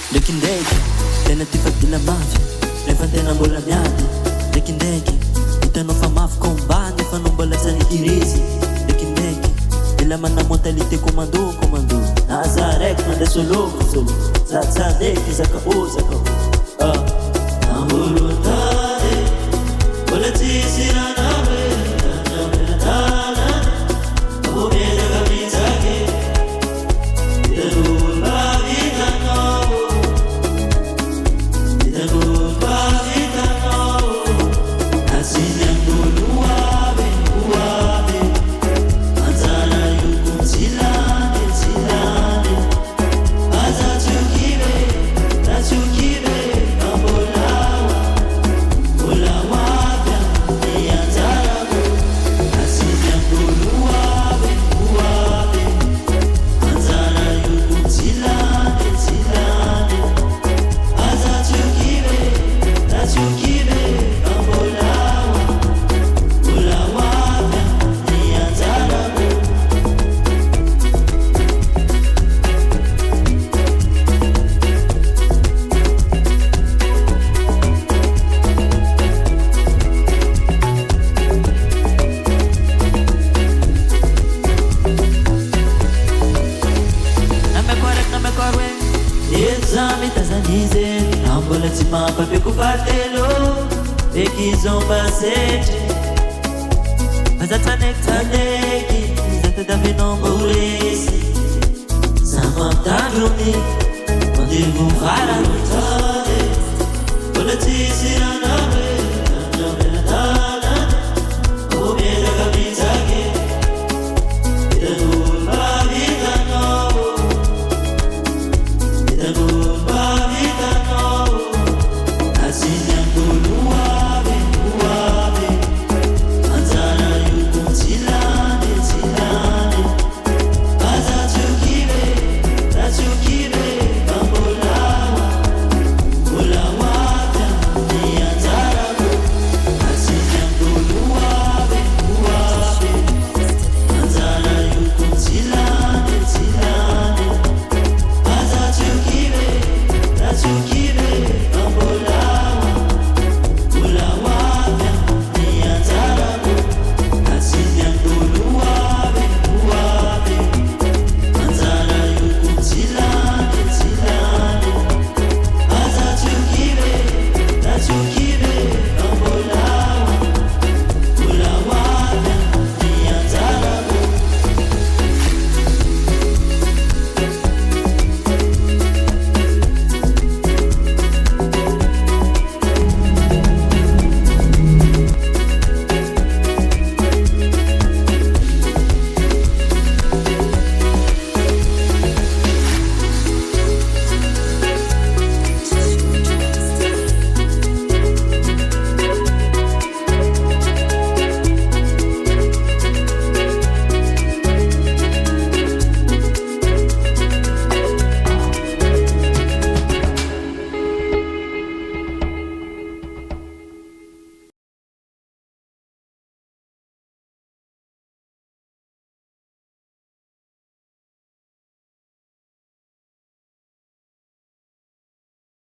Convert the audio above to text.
Ndraikindraiky tena ty fadila mafy rehefa tena mbola miady. Ndraikindraiky hitanao fa mafy combat nefa anao mbola sanitirizy. Ndraikindraiky ela mana mentalité commando commando. Naza raiky mandeha soloko solo zazadeky zaka o zaka o nambolotany mbola tsisy ranabe nanamelatana abomezaka mitsake ambola tsy mampapeko fatelo ekizomba sete azatsanekitsaneky zatadavenomba horesy samamtandromy mandevo farany tade mbola tsisy